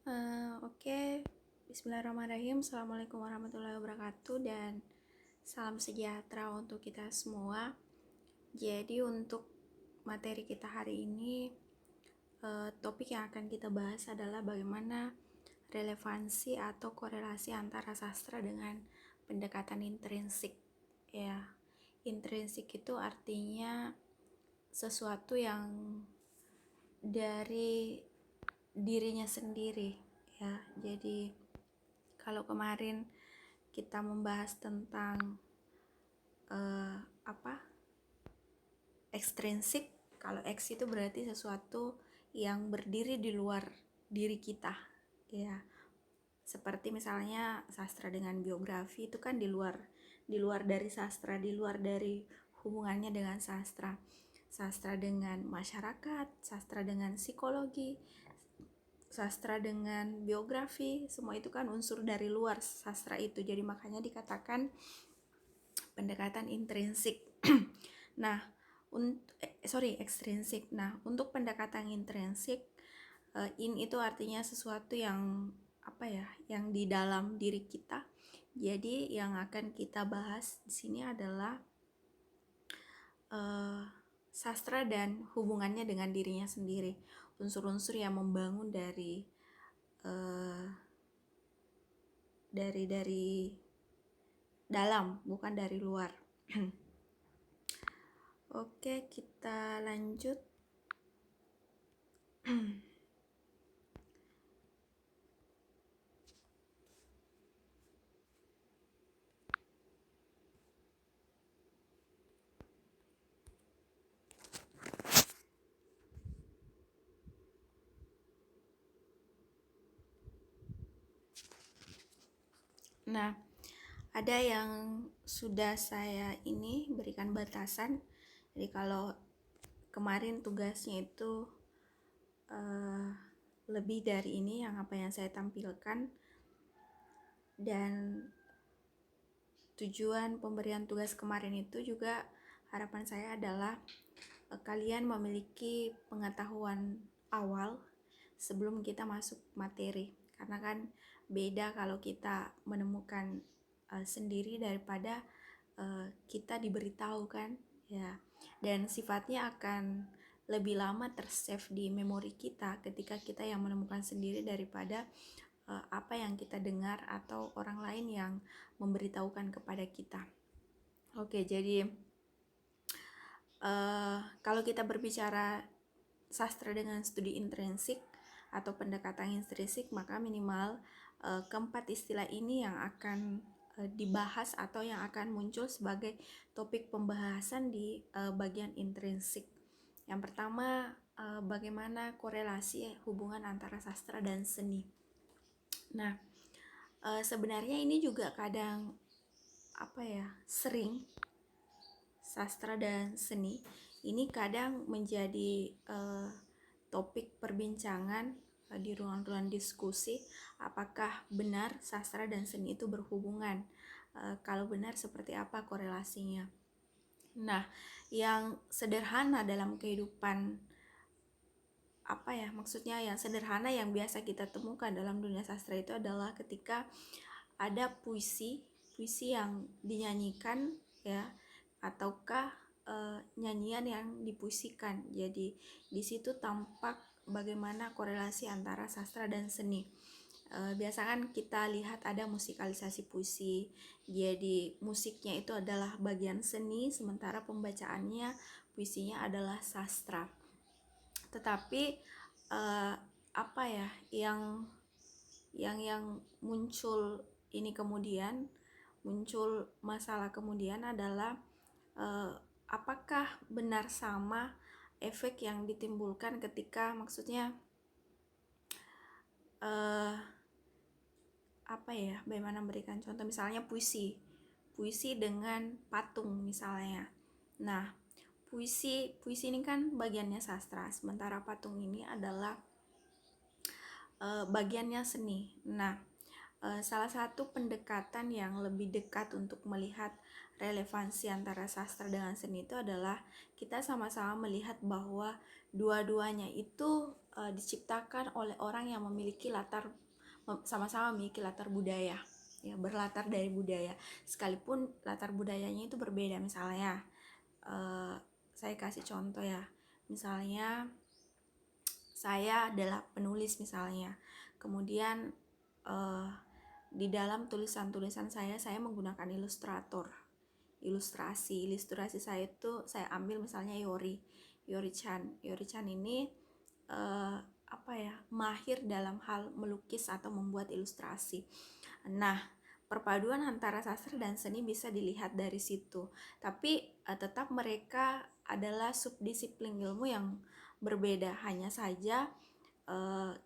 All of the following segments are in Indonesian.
Oke, Bismillahirrahmanirrahim. Assalamualaikum warahmatullahi wabarakatuh dan salam sejahtera untuk kita semua. Jadi untuk materi kita hari ini, topik yang akan kita bahas adalah bagaimana relevansi atau korelasi antara sastra dengan pendekatan intrinsik. Ya, intrinsik itu artinya sesuatu yang dari dirinya sendiri, ya. Jadi kalau kemarin kita membahas tentang ekstrinsik, kalau X itu berarti sesuatu yang berdiri di luar diri kita, ya. Seperti misalnya sastra dengan biografi itu kan di luar dari sastra, di luar dari hubungannya dengan sastra. Sastra dengan masyarakat, sastra dengan psikologi, sastra dengan biografi, semua itu kan unsur dari luar sastra itu. Jadi makanya dikatakan pendekatan intrinsik. Nah, ekstrinsik. Nah, untuk pendekatan intrinsik, in itu artinya sesuatu yang yang di dalam diri kita. Jadi yang akan kita bahas di sini adalah sastra dan hubungannya dengan dirinya sendiri. Unsur-unsur yang membangun dari dalam, bukan dari luar. Oke, kita lanjut. Nah, ada yang sudah saya ini berikan batasan. Jadi kalau kemarin tugasnya itu lebih dari ini yang saya tampilkan, dan tujuan pemberian tugas kemarin itu juga harapan saya adalah kalian memiliki pengetahuan awal sebelum kita masuk materi, karena kan beda kalau kita menemukan sendiri daripada kita diberitahu kan, ya. Dan sifatnya akan lebih lama tersave di memori kita ketika kita yang menemukan sendiri daripada apa yang kita dengar atau orang lain yang memberitahukan kepada kita. Oke, jadi kalau kita berbicara sastra dengan studi intrinsik atau pendekatan intrinsik, maka minimal keempat istilah ini yang akan dibahas atau yang akan muncul sebagai topik pembahasan di bagian intrinsik. Yang pertama, bagaimana korelasi hubungan antara sastra dan seni. Nah, sebenarnya ini juga kadang sering sastra dan seni ini kadang menjadi topik perbincangan di ruang-ruang diskusi. Apakah benar sastra dan seni itu berhubungan? Kalau benar, seperti apa korelasinya? Nah, yang sederhana dalam kehidupan, maksudnya yang sederhana yang biasa kita temukan dalam dunia sastra itu adalah ketika ada puisi yang dinyanyikan, ya, ataukah nyanyian yang dipuisikan. Jadi di situ tampak bagaimana korelasi antara sastra dan seni. Biasa kan kita lihat ada musikalisasi puisi, jadi musiknya itu adalah bagian seni, sementara pembacaannya, puisinya adalah sastra. Tetapi yang muncul ini kemudian muncul masalah kemudian adalah apakah benar sama efek yang ditimbulkan ketika, maksudnya bagaimana memberikan contoh, misalnya puisi dengan patung misalnya. Nah, puisi ini kan bagiannya sastra, sementara patung ini adalah bagiannya seni. Nah, salah satu pendekatan yang lebih dekat untuk melihat relevansi antara sastra dengan seni itu adalah kita sama-sama melihat bahwa dua-duanya itu diciptakan oleh orang yang memiliki sama-sama memiliki latar budaya, ya, berlatar dari budaya, sekalipun latar budayanya itu berbeda. Misalnya saya kasih contoh ya, misalnya saya adalah penulis misalnya, kemudian di dalam tulisan-tulisan saya menggunakan ilustrasi saya itu saya ambil misalnya Yori Chan ini mahir dalam hal melukis atau membuat ilustrasi. Nah, perpaduan antara sastra dan seni bisa dilihat dari situ, tapi tetap mereka adalah subdisiplin ilmu yang berbeda. Hanya saja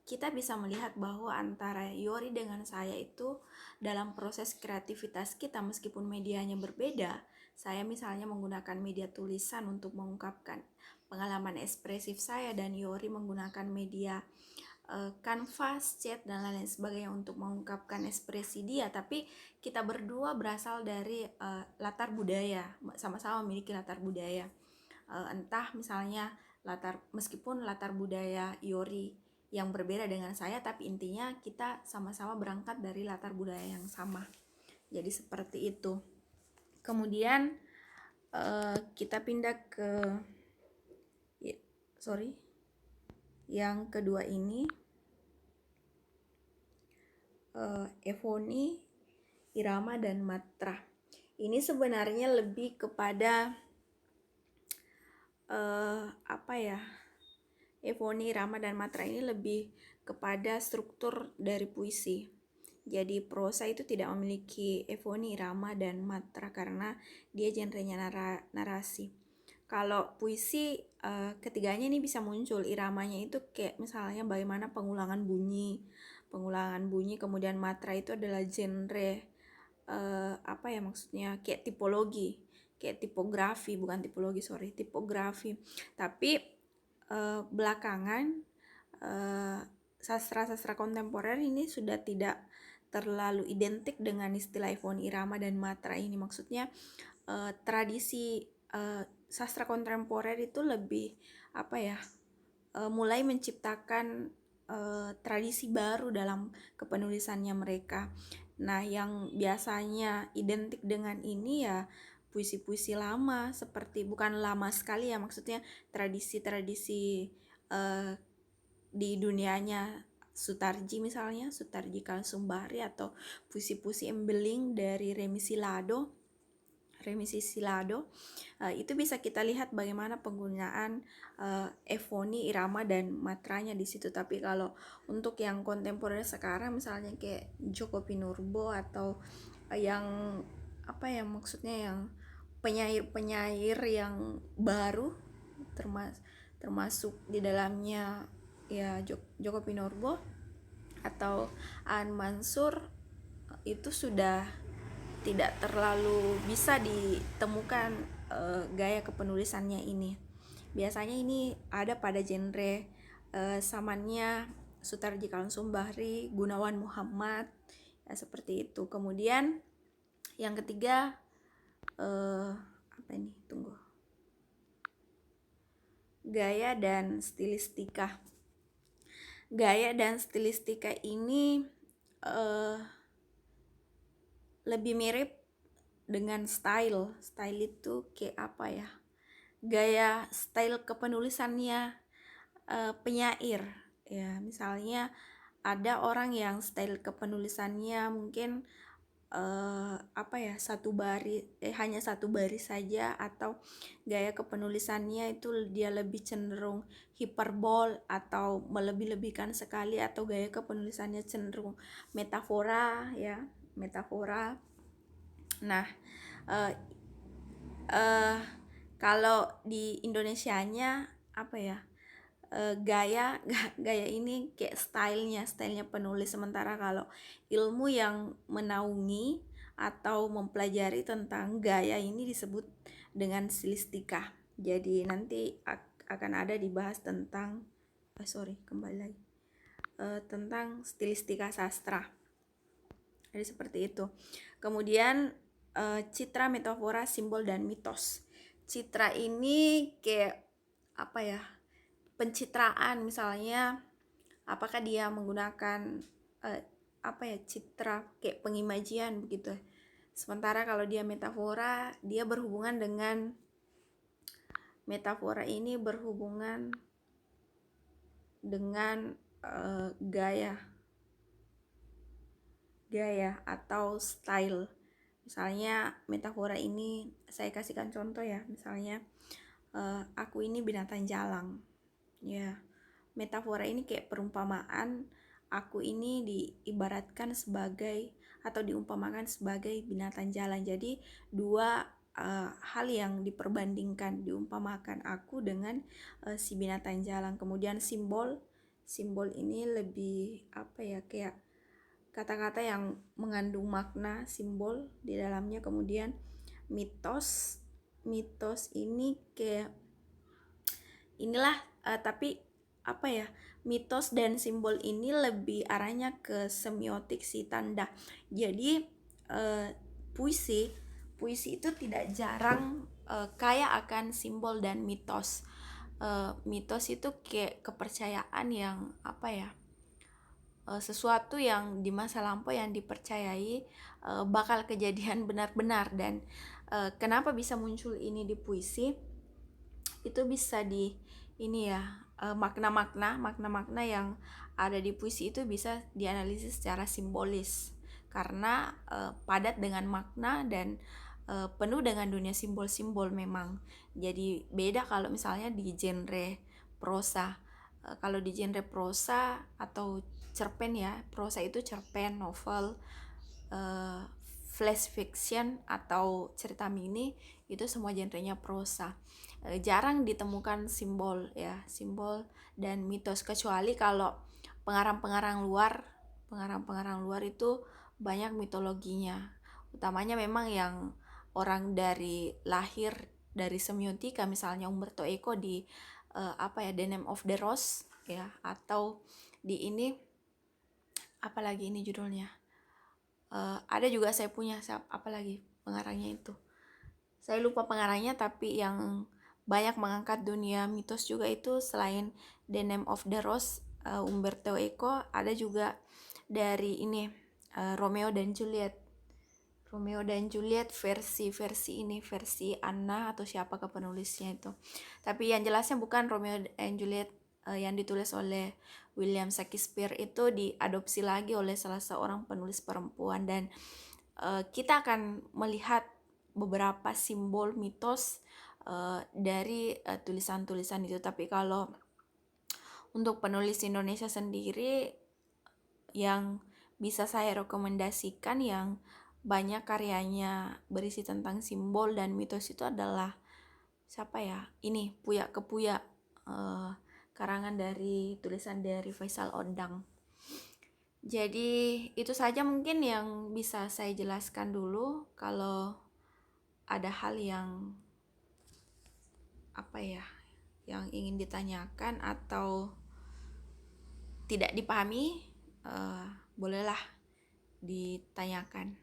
kita bisa melihat bahwa antara Yori dengan saya itu dalam proses kreativitas kita, meskipun medianya berbeda, saya misalnya menggunakan media tulisan untuk mengungkapkan pengalaman ekspresif saya, dan Yori menggunakan media kanvas, cat, dan lain-lain sebagainya untuk mengungkapkan ekspresi dia. Tapi kita berdua berasal dari latar budaya, sama-sama memiliki latar budaya, entah misalnya meskipun latar budaya Yori yang berbeda dengan saya, tapi intinya kita sama-sama berangkat dari latar budaya yang sama. Jadi seperti itu. Kemudian kita pindah ke yang kedua ini, eufonia, irama, dan matra. Ini sebenarnya lebih kepada eufonia, irama, dan matra ini lebih kepada struktur dari puisi. Jadi prosa itu tidak memiliki eufonia, irama, dan matra karena dia genrenya narasi. Kalau puisi ketiganya ini bisa muncul. Iramanya itu kayak misalnya bagaimana pengulangan bunyi, kemudian matra itu adalah genre maksudnya kayak tipografi. Tapi belakangan sastra kontemporer ini sudah tidak terlalu identik dengan istilah eufonia, irama, dan matra ini. Maksudnya tradisi sastra kontemporer itu lebih mulai menciptakan tradisi baru dalam kepenulisannya mereka. Nah, yang biasanya identik dengan ini ya puisi-puisi lama, seperti, bukan lama sekali ya, maksudnya tradisi-tradisi di dunianya Sutarji misalnya, Sutarji Kalsumbari, atau puisi-puisi embeling dari Remi Silado. Itu bisa kita lihat bagaimana penggunaan eufonia, irama, dan matranya di situ. Tapi kalau untuk yang kontemporer sekarang misalnya kayak Djoko Pinurbo atau yang maksudnya yang penyair yang baru, termasuk di dalamnya ya Djoko Pinurbo atau Aan Mansur, itu sudah tidak terlalu bisa ditemukan gaya kepenulisannya ini. Biasanya ini ada pada genre zamannya Sutarji Kalsumbahri, Gunawan Muhammad, ya seperti itu. Kemudian yang ketiga gaya dan stilistika. Gaya dan stilistika ini lebih mirip dengan style itu kayak gaya style kepenulisannya penyair ya. Misalnya ada orang yang style kepenulisannya mungkin hanya satu baris saja, atau gaya kepenulisannya itu dia lebih cenderung hiperbol atau melebih-lebihkan sekali, atau gaya kepenulisannya cenderung metafora. Nah, kalau di Indonesianya gaya ini kayak stylenya penulis. Sementara kalau ilmu yang menaungi atau mempelajari tentang gaya ini disebut dengan stilistika. Jadi nanti akan ada dibahas tentang tentang stilistika sastra. Jadi seperti itu. Kemudian citra, metafora, simbol, dan mitos. Citra ini kayak apa ya, pencitraan, misalnya apakah dia menggunakan apa ya, citra kayak pengimajian begitu. Sementara kalau dia metafora, dia berhubungan dengan, metafora ini berhubungan dengan gaya atau style. Misalnya metafora ini saya kasihkan contoh ya, misalnya aku ini binatang jalang. Ya, metafora ini kayak perumpamaan, aku ini diibaratkan sebagai atau diumpamakan sebagai binatang jalan. Jadi dua hal yang diperbandingkan, diumpamakan aku dengan si binatang jalan. Kemudian simbol ini lebih apa ya, kayak kata-kata yang mengandung makna, simbol di dalamnya. Kemudian mitos ini kayak inilah tapi apa ya, mitos dan simbol ini lebih arahnya ke semiotik si tanda. Jadi puisi itu tidak jarang kaya akan simbol dan mitos. Mitos itu kayak kepercayaan yang apa ya, sesuatu yang di masa lampau yang dipercayai bakal kejadian benar-benar. Dan kenapa bisa muncul ini di puisi, itu bisa di ini ya, makna-makna yang ada di puisi itu bisa dianalisis secara simbolis karena padat dengan makna dan penuh dengan dunia simbol-simbol memang. Jadi beda kalau misalnya di genre prosa. Kalau di genre prosa atau cerpen ya, prosa itu cerpen, novel, flash fiction atau cerita mini, itu semua genrenya prosa. Jarang ditemukan simbol ya, simbol dan mitos, kecuali kalau pengarang-pengarang luar itu banyak mitologinya, utamanya memang yang orang dari lahir dari semiotika, misalnya Umberto Eco di apa ya, The Name of the Rose ya, atau di ini apalagi ini judulnya, ada juga saya punya apalagi pengarangnya itu, saya lupa pengarangnya, tapi yang banyak mengangkat dunia mitos juga itu selain The Name of the Rose, Umberto Eco, ada juga dari ini Romeo dan Juliet versi ini, versi Anna atau siapa ke penulisnya itu. Tapi yang jelasnya bukan Romeo and Juliet yang ditulis oleh William Shakespeare, itu diadopsi lagi oleh salah seorang penulis perempuan. Dan kita akan melihat beberapa simbol mitos dari tulisan-tulisan itu. Tapi kalau untuk penulis Indonesia sendiri yang bisa saya rekomendasikan, yang banyak karyanya berisi tentang simbol dan mitos, itu adalah siapa ya, ini Puya Kepuya, karangan dari tulisan dari Faisal Odang. Jadi itu saja mungkin yang bisa saya jelaskan dulu. Kalau ada hal yang apa ya, yang ingin ditanyakan atau tidak dipahami, bolehlah ditanyakan.